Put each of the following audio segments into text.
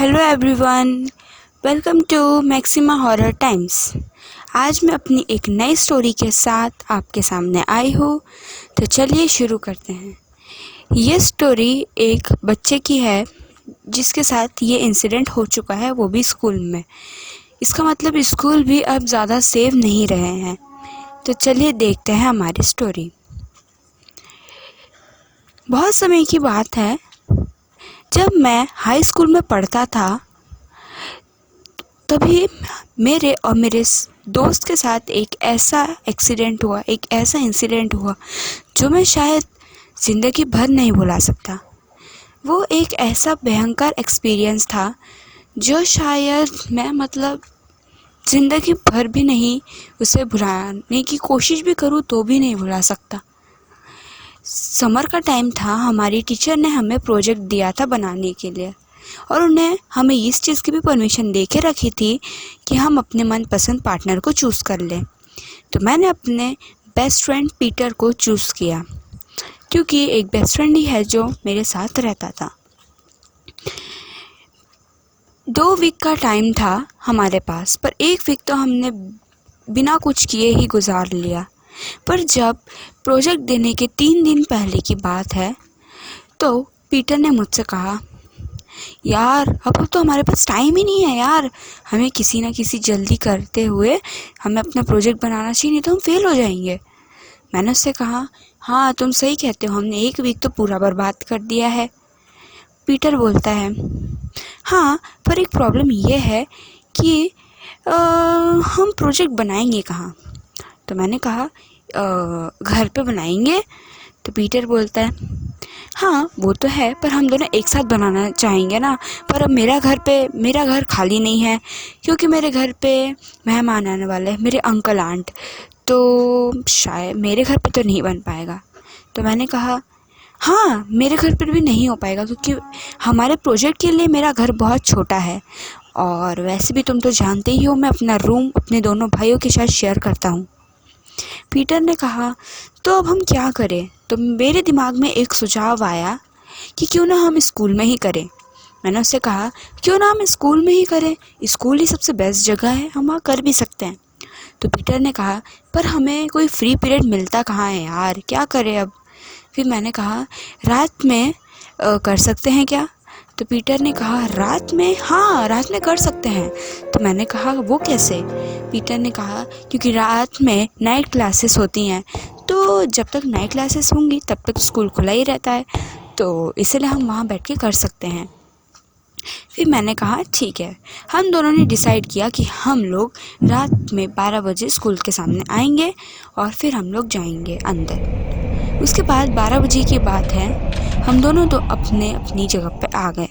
Hello everyone, welcome to Maxima Horror Times. आज मैं अपनी एक नई स्टोरी के साथ आपके सामने आई हूँ। तो चलिए शुरू करते हैं। ये स्टोरी एक बच्चे की है जिसके साथ ये इंसिडेंट हो चुका है, वो भी स्कूल में। इसका मतलब स्कूल भी अब ज़्यादा सेफ नहीं रहे हैं। तो चलिए देखते हैं हमारी स्टोरी। बहुत समय की बात है, जब मैं हाई स्कूल में पढ़ता था तभी मेरे और मेरे दोस्त के साथ एक ऐसा इंसिडेंट हुआ जो मैं शायद ज़िंदगी भर नहीं भुला सकता। वो एक ऐसा भयंकर एक्सपीरियंस था जो शायद मैं ज़िंदगी भर भी नहीं उसे भुलाने की कोशिश भी करूँ तो भी नहीं भुला सकता। समर का टाइम था, हमारी टीचर ने हमें प्रोजेक्ट दिया था बनाने के लिए और उन्हें हमें इस चीज़ की भी परमिशन दे के रखी थी कि हम अपने मनपसंद पार्टनर को चूज़ कर लें। तो मैंने अपने बेस्ट फ्रेंड पीटर को चूज़ किया, क्योंकि एक बेस्ट फ्रेंड ही है जो मेरे साथ रहता था। 2 वीक का टाइम था हमारे पास, पर 1 वीक तो हमने बिना कुछ किए ही गुजार लिया। पर जब प्रोजेक्ट देने के 3 दिन पहले की बात है तो पीटर ने मुझसे कहा, यार अब तो हमारे पास टाइम ही नहीं है यार, हमें किसी ना किसी जल्दी करते हुए हमें अपना प्रोजेक्ट बनाना चाहिए, नहीं तो हम फेल हो जाएंगे। मैंने उससे कहा, हाँ तुम सही कहते हो, हमने 1 वीक तो पूरा बर्बाद कर दिया है। पीटर बोलता है, हाँ पर एक प्रॉब्लम ये है कि हम प्रोजेक्ट बनाएंगे कहाँ। तो मैंने कहा, घर पे बनाएंगे। तो पीटर बोलता है, हाँ वो तो है, पर हम दोनों एक साथ बनाना चाहेंगे ना। पर अब मेरा घर खाली नहीं है, क्योंकि मेरे घर पे मेहमान आने वाले हैं, मेरे अंकल आंट, तो शायद मेरे घर पे तो नहीं बन पाएगा। तो मैंने कहा, हाँ मेरे घर पर भी नहीं हो पाएगा, क्योंकि हमारे प्रोजेक्ट के लिए मेरा घर बहुत छोटा है, और वैसे भी तुम तो जानते ही हो मैं अपना रूम अपने दोनों भाइयों के साथ शेयर करता हूँ। पीटर ने कहा, तो अब हम क्या करें। तो मेरे दिमाग में एक सुझाव आया कि क्यों ना हम स्कूल में ही करें। मैंने उससे कहा, क्यों ना हम स्कूल में ही करें, स्कूल ही सबसे बेस्ट जगह है, हम वहाँ कर भी सकते हैं। तो पीटर ने कहा, पर हमें कोई फ्री पीरियड मिलता कहाँ है यार, क्या करें अब। फिर मैंने कहा, रात में कर सकते हैं क्या। तो पीटर ने कहा, रात में, हाँ रात में कर सकते हैं। तो मैंने कहा, वो कैसे। पीटर ने कहा, क्योंकि रात में नाइट क्लासेस होती हैं, तो जब तक नाइट क्लासेस होंगी तब तक स्कूल खुला ही रहता है, तो इसलिए हम वहाँ बैठ के कर सकते हैं। फिर मैंने कहा, ठीक है। हम दोनों ने डिसाइड किया कि हम लोग रात में 12 बजे स्कूल के सामने आएंगे और फिर हम लोग जाएंगे अंदर। उसके बाद 12 बजे की बात है, हम दोनों तो अपनी जगह पे आ गए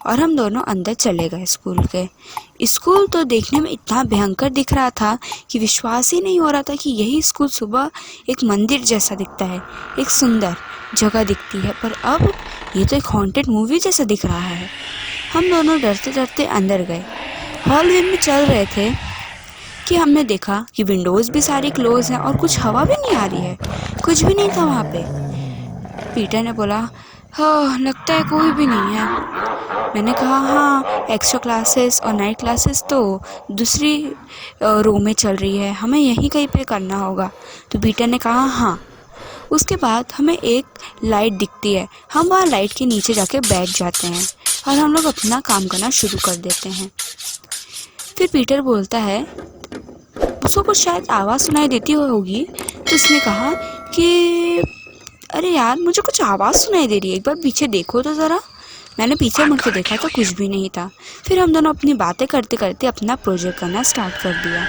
और हम दोनों अंदर चले गए स्कूल के। स्कूल तो देखने में इतना भयंकर दिख रहा था कि विश्वास ही नहीं हो रहा था कि यही स्कूल सुबह एक मंदिर जैसा दिखता है, एक सुंदर जगह दिखती है, पर अब ये तो एक हॉन्टेड मूवी जैसा दिख रहा है। हम दोनों डरते डरते अंदर गए। हॉलवे में चल रहे थे कि हमने देखा कि विंडोज़ भी सारी क्लोज हैं और कुछ हवा भी नहीं आ रही है, कुछ भी नहीं था वहाँ पे। पीटर ने बोला, हाँ लगता है कोई भी नहीं है। मैंने कहा, हाँ एक्स्ट्रा क्लासेस और नाइट क्लासेस तो दूसरी रो में चल रही है, हमें यहीं कहीं पे करना होगा। तो पीटर ने कहा, हाँ। उसके बाद हमें एक लाइट दिखती है, हम वहाँ लाइट के नीचे जाके बैठ जाते हैं और हम लोग अपना काम करना शुरू कर देते हैं। फिर पीटर बोलता है, उसको कुछ शायद आवाज़ सुनाई देती होगी, तो उसने कहा कि अरे यार मुझे कुछ आवाज़ सुनाई दे रही है, एक बार पीछे देखो तो ज़रा। मैंने पीछे मुड़ के देखा तो कुछ भी नहीं था। फिर हम दोनों अपनी बातें करते करते अपना प्रोजेक्ट करना स्टार्ट कर दिया।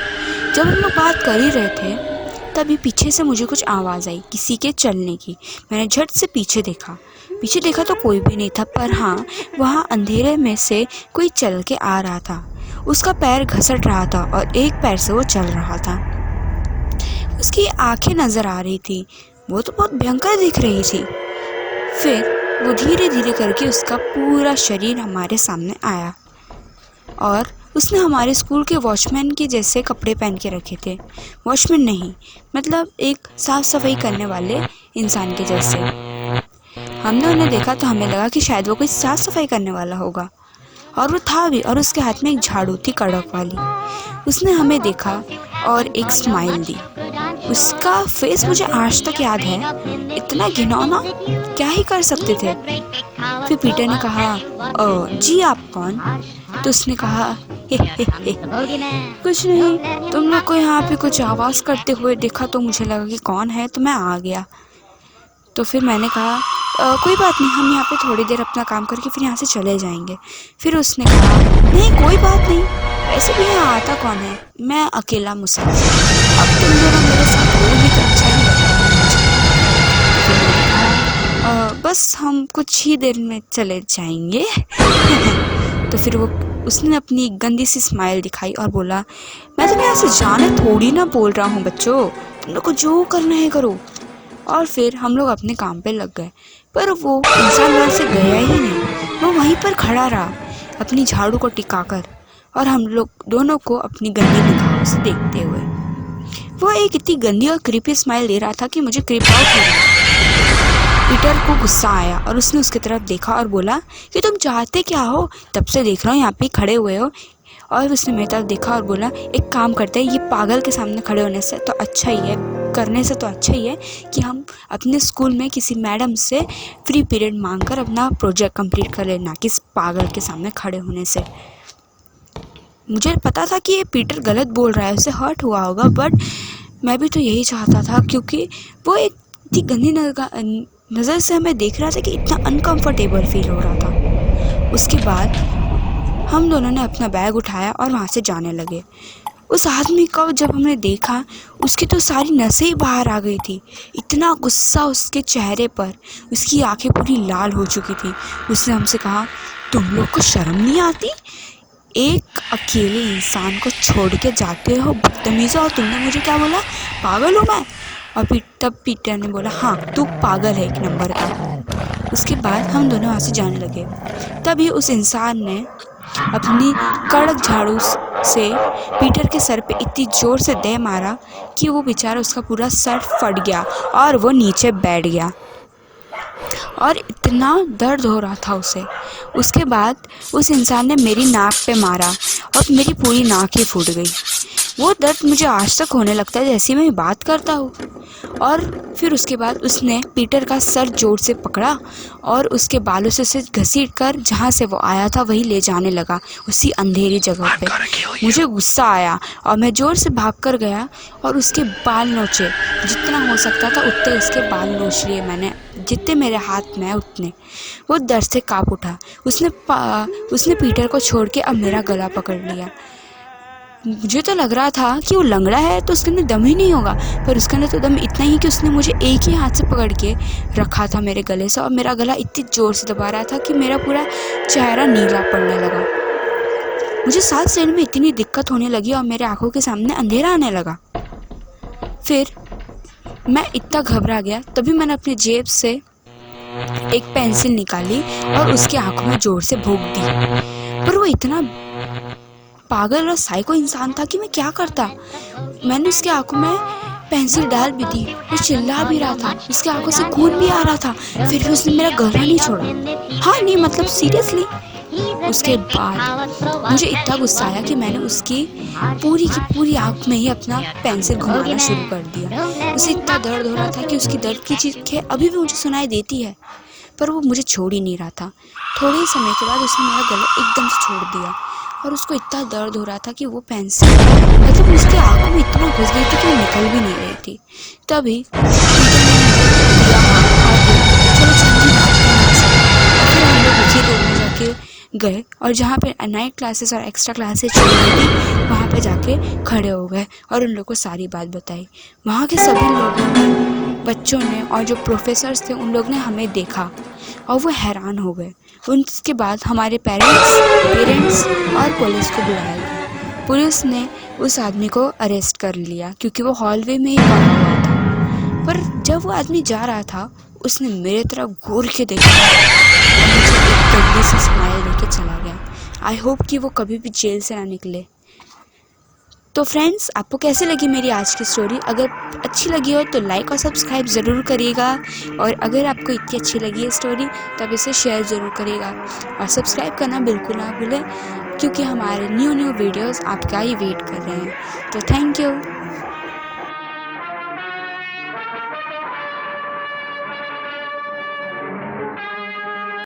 जब हम लोग बात कर ही रहे थे तभी पीछे से मुझे कुछ आवाज़ आई किसी के चलने की। मैंने झट से पीछे देखा तो कोई भी नहीं था, पर हाँ वहाँ अंधेरे में से कोई चल के आ रहा था। उसका पैर घसट रहा था और एक पैर से वो चल रहा था। उसकी आंखें नज़र आ रही थी, वो तो बहुत भयंकर दिख रही थी। फिर वो धीरे धीरे करके उसका पूरा शरीर हमारे सामने आया और उसने हमारे स्कूल के वॉचमैन के जैसे कपड़े पहन के रखे थे। वॉचमैन नहीं, मतलब एक साफ़ सफाई करने वाले इंसान के जैसे। हमने उन्हें देखा तो हमें लगा कि शायद वो कोई साफ़ सफाई करने वाला होगा और वो था भी, और उसके हाथ में एक झाड़ू थी कड़क वाली। उसने हमें देखा और एक स्माइल दी। उसका फेस मुझे आज तक याद है, इतना घिनौना, क्या ही कर सकते थे। फिर पीटर ने कहा, जी आप कौन? तो उसने कहा, हे, कुछ नहीं, तुम लोग को यहाँ पे कुछ आवाज़ करते हुए देखा तो मुझे लगा कि कौन है, तो मैं आ गया। तो फिर मैंने कहा, कोई बात नहीं, हम यहाँ पे थोड़ी देर अपना काम करके फिर यहाँ से चले जाएंगे। फिर उसने कहा, नहीं कोई बात नहीं, वैसे भी यहाँ आता कौन है, मैं अकेला मुसाफिर, अब तुम दोनों मेरे साथ होगी तो अच्छा ही लगेगा मुझे। फिर मैंने कहा, बस हम कुछ ही देर में चले जाएंगे। तो फिर उसने अपनी गंदी सी स्माइल दिखाई और बोला, मैं तुम्हें यहाँ से जाने थोड़ी ना बोल रहा हूँ बच्चों, तुम लोग को जो करना है करो। और फिर हम लोग अपने काम पे लग गए, पर वो इंसान वहाँ से गया ही नहीं। वो वहीं पर खड़ा रहा अपनी झाड़ू को टिकाकर, और हम लोग दोनों को अपनी गंदी निगाहों से देखते हुए। वो एक इतनी गंदी और क्रीपी स्माइल दे रहा था कि मुझे क्रीप आउट हो गया। पीटर को गुस्सा आया और उसने उसकी तरफ देखा और बोला कि तुम चाहते क्या हो, तब से देख रहा हूँ यहाँ पे खड़े हुए हो। और उसने मेरी तरफ देखा और बोला, एक काम करते हैं, ये पागल के सामने खड़े होने से तो अच्छा ही है, करने से तो अच्छा ही है कि हम अपने स्कूल में किसी मैडम से फ्री पीरियड मांगकर अपना प्रोजेक्ट कंप्लीट कर लेना, कि इस पागल के सामने खड़े होने से। मुझे पता था कि ये पीटर गलत बोल रहा है, उसे हर्ट हुआ होगा, बट मैं भी तो यही चाहता था, क्योंकि वो एक इतनी गंदी नज़र से हमें देख रहा था कि इतना अनकंफर्टेबल फील हो रहा था। उसके बाद हम दोनों ने अपना बैग उठाया और वहाँ से जाने लगे। उस आदमी को जब हमने देखा, उसकी तो सारी नसें ही बाहर आ गई थी, इतना गुस्सा उसके चेहरे पर, उसकी आंखें पूरी लाल हो चुकी थी। उसने हमसे कहा, तुम लोग को शर्म नहीं आती? एक अकेले इंसान को छोड़ के जाते हो, बदतमीज़। और तुमने मुझे क्या बोला, पागल हूँ मैं? और तब पीटर ने बोला, हाँ तू पागल है एक नंबर का। उसके बाद हम दोनों वहाँ से जाने लगे। तभी उस इंसान ने अपनी कड़क झाड़ू से पीटर के सर पे इतनी ज़ोर से दे मारा कि वो बेचारा, उसका पूरा सर फट गया और वो नीचे बैठ गया, और इतना दर्द हो रहा था उसे। उसके बाद उस इंसान ने मेरी नाक पे मारा और मेरी पूरी नाक ही फूट गई। वो दर्द मुझे आज तक होने लगता है जैसे मैं बात करता हूँ। और फिर उसके बाद उसने पीटर का सर जोर से पकड़ा और उसके बालों से उसे घसीट कर जहाँ से वो आया था वही ले जाने लगा, उसी अंधेरी जगह पे। मुझे गुस्सा आया और मैं जोर से भाग कर गया और उसके बाल नोचे, जितना हो सकता था उतने उसके बाल नोच लिए मैंने, जितने मेरे हाथ में उतने। वो दर्द से काँप उठा। उसने पीटर को छोड़ के अब मेरा गला पकड़ लिया। मुझे तो लग रहा था कि वो लंगड़ा है तो उसके अंदर दम ही नहीं होगा, पर उसके अंदर तो दम इतना ही कि उसने मुझे एक ही हाथ से पकड़ के रखा था मेरे गले से, और मेरा गला इतनी ज़ोर से दबा रहा था कि मेरा पूरा चेहरा नीला पड़ने लगा। मुझे सांस लेने में इतनी दिक्कत होने लगी और मेरे आंखों के सामने अंधेरा आने लगा। फिर मैं इतना घबरा गया, तभी मैंने अपनी जेब से एक पेंसिल निकाली और उसकी आंखों में ज़ोर से भोंक दी। पर वो इतना पागल और साइको इंसान था कि मैं क्या करता। मैंने उसकी आंखों में पेंसिल डाल भी दी, वो चिल्ला भी रहा था, उसकी आंखों से खून भी आ रहा था, फिर भी उसने मेरा गला नहीं छोड़ा। हाँ नहीं, मतलब सीरियसली। उसके बाद मुझे इतना गुस्सा आया कि मैंने उसकी पूरी की पूरी आंख में ही अपना पेंसिल घुमाना शुरू कर दिया। उसे इतना दर्द हो रहा था कि उसकी दर्द की चीखें अभी भी मुझे सुनाई देती है, पर वो मुझे छोड़ ही नहीं रहा था। थोड़े ही समय के बाद उसने मेरा गला एकदम से छोड़ दिया और उसको इतना दर्द हो रहा था कि वो पेंसिल मतलब उसकी आंखों में इतना घुस गई थी कि वो निकल भी नहीं रही थी। तभी फिर हम लोग उसी रूम में जाके गए और जहाँ पे नाइट क्लासेस और एक्स्ट्रा क्लासेस चल रही थी वहाँ पे जाके खड़े हो गए और उन लोगों को सारी बात बताई। वहाँ के सभी लोगों ने, बच्चों ने और जो प्रोफेसर्स थे उन लोग ने हमें देखा और वो हैरान हो गए। उसके बाद हमारे पेरेंट्स और पुलिस को बुलाया गया। पुलिस ने उस आदमी को अरेस्ट कर लिया क्योंकि वो हॉलवे में ही पड़ा हुआ था। पर जब वो आदमी जा रहा था उसने मेरे तरफ घूर के देखा और मुझे एक गंदी सी स्माइल देके चला गया। आई होप कि वो कभी भी जेल से ना निकले। तो फ्रेंड्स, आपको कैसे लगी मेरी आज की स्टोरी? अगर अच्छी लगी हो तो लाइक और सब्सक्राइब ज़रूर करिएगा, और अगर आपको इतनी अच्छी लगी है स्टोरी तो आप इसे शेयर ज़रूर करिएगा और सब्सक्राइब करना बिल्कुल ना भूलें, क्योंकि हमारे न्यू वीडियोस आपका ही वेट कर रहे हैं। तो थैंक यू।